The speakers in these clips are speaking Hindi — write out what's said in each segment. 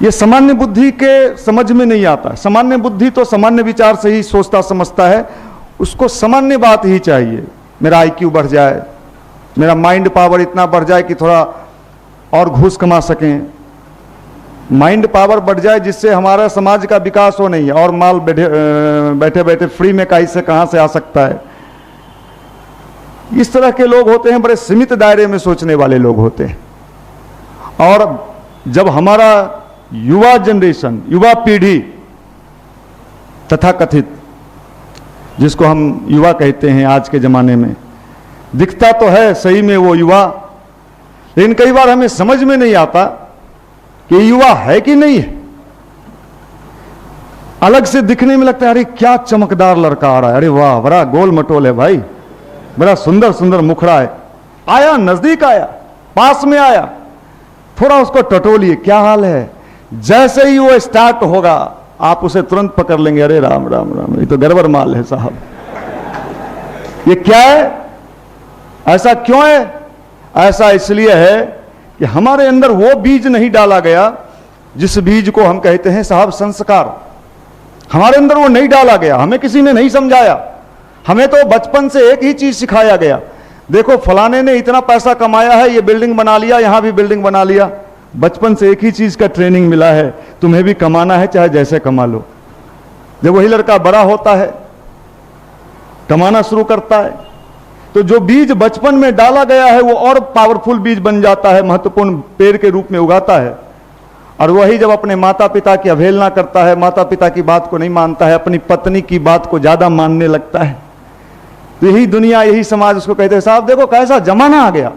ये सामान्य बुद्धि के समझ में नहीं आता। सामान्य बुद्धि तो सामान्य विचार से ही सोचता समझता है, उसको सामान्य बात ही चाहिए। मेरा आईक्यू बढ़ जाए, मेरा माइंड पावर इतना बढ़ जाए कि थोड़ा और घूस कमा सकें, माइंड पावर बढ़ जाए जिससे हमारा समाज का विकास हो नहीं है, और माल बैठे बैठे फ्री में कहाँ से आ सकता है। इस तरह के लोग होते हैं, बड़े सीमित दायरे में सोचने वाले लोग होते हैं। और जब हमारा युवा जनरेशन, युवा पीढ़ी तथाकथित, जिसको हम युवा कहते हैं आज के ज़माने में, दिखता तो है सही में वो युवा, लेकिन कई बार हमें समझ में नहीं आता कि युवा है कि नहीं है। अलग से दिखने में लगता है अरे क्या चमकदार लड़का आ रहा है, अरे वाह बड़ा गोल मटोल है भाई, बड़ा सुंदर सुंदर मुखड़ा है। आया, नजदीक आया, पास में आया, थोड़ा उसको टटोलिए, क्या हाल है। जैसे ही वो स्टार्ट होगा आप उसे तुरंत पकड़ लेंगे, अरे राम राम राम, ये तो गड़बड़ माल है साहब, ये क्या है। ऐसा क्यों है? ऐसा इसलिए है कि हमारे अंदर वो बीज नहीं डाला गया जिस बीज को हम कहते हैं साहब संस्कार। हमारे अंदर वो नहीं डाला गया, हमें किसी ने नहीं समझाया। हमें तो बचपन से एक ही चीज सिखाया गया, देखो फलाने ने इतना पैसा कमाया है, ये बिल्डिंग बना लिया, यहां भी बिल्डिंग बना लिया। बचपन से एक ही चीज का ट्रेनिंग मिला है, तुम्हें भी कमाना है चाहे जैसे कमा लो। जब वही लड़का बड़ा होता है, कमाना शुरू करता है, तो जो बीज बचपन में डाला गया है वो और पावरफुल बीज बन जाता है, महत्वपूर्ण पेड़ के रूप में उगाता है। और वही जब अपने माता पिता की अवहेलना करता है, माता पिता की बात को नहीं मानता है, अपनी पत्नी की बात को ज्यादा मानने लगता है, तो यही दुनिया, यही समाज उसको कहते हैं साहब देखो कैसा जमाना आ गया।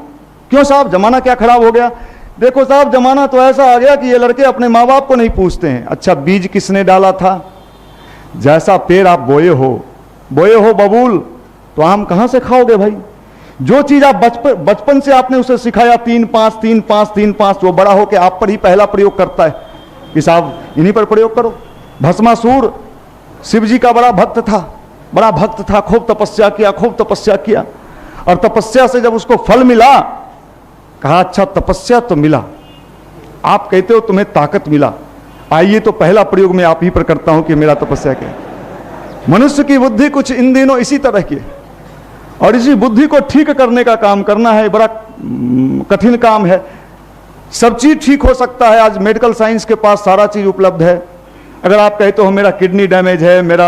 क्यों साहब, जमाना क्या खराब हो गया? देखो साहब जमाना तो ऐसा आ गया कि ये लड़के अपने माँ बाप को नहीं पूछते हैं। अच्छा, बीज किसने डाला था? जैसा पेड़ आप बोए हो बबूल, तो आम कहां से खाओगे भाई? जो चीज आप बचपन से आपने उसे सिखाया 3-5 3-5 3-5, वो बड़ा होकर आप पर ही पहला प्रयोग करता है कि साहब इन्हीं पर प्रयोग करो। भस्मासुर शिव जी का बड़ा भक्त था, खूब तपस्या किया, और तपस्या से जब उसको फल मिला, कहा अच्छा तपस्या तो मिला, आप कहते हो तुम्हें ताकत मिला, आइए तो पहला प्रयोग मैं आप ही पर करता हूं कि मेरा तपस्या क्या। मनुष्य की बुद्धि कुछ इन दिनों इसी तरह की है, और इसी बुद्धि को ठीक करने का काम करना है बड़ा कठिन काम है। सब चीज ठीक हो सकता है, आज मेडिकल साइंस के पास सारा चीज उपलब्ध है। अगर आप कहते हो मेरा किडनी डैमेज है, मेरा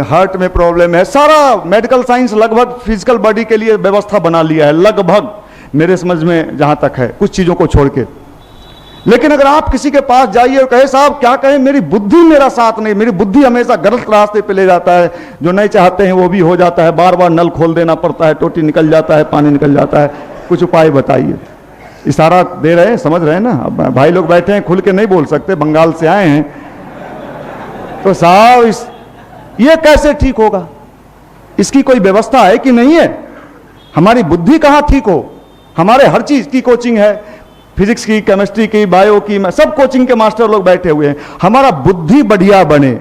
हार्ट में प्रॉब्लम है, सारा मेडिकल साइंस लगभग फिजिकल बॉडी के लिए व्यवस्था बना लिया है, लगभग मेरे समझ में जहां तक है, कुछ चीजों को छोड़ के। लेकिन अगर आप किसी के पास जाइए और कहे साहब क्या कहें, मेरी बुद्धि मेरा साथ नहीं, मेरी बुद्धि हमेशा गलत रास्ते पे ले जाता है, जो नहीं चाहते हैं वो भी हो जाता है, बार बार नल खोल देना पड़ता है, टोटी निकल जाता है, पानी निकल जाता है, कुछ उपाय बताइए। इशारा दे रहे हैं, समझ रहे हैं ना? अब भाई लोग बैठे हैं, खुल के नहीं बोल सकते, बंगाल से आए हैं, तो साहब ये कैसे ठीक होगा? इसकी कोई व्यवस्था है कि नहीं है? हमारी बुद्धि कहां ठीक हो? हमारे हर चीज की कोचिंग है, फिजिक्स की, केमिस्ट्री की, बायो की, सब कोचिंग के मास्टर लोग बैठे हुए हैं। हमारा बुद्धि बढ़िया बने,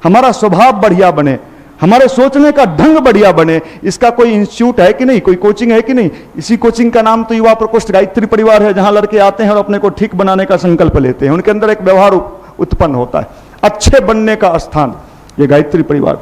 हमारा स्वभाव बढ़िया बने, हमारे सोचने का ढंग बढ़िया बने, इसका कोई इंस्टीट्यूट है कि नहीं, कोई कोचिंग है कि नहीं? इसी कोचिंग का नाम तो युवा प्रकोष्ठ गायत्री परिवार है, जहां लड़के आते हैं और अपने को ठीक बनाने का संकल्प लेते हैं, उनके अंदर एक व्यवहार उत्पन्न होता है, अच्छे बनने का स्थान ये गायत्री परिवार।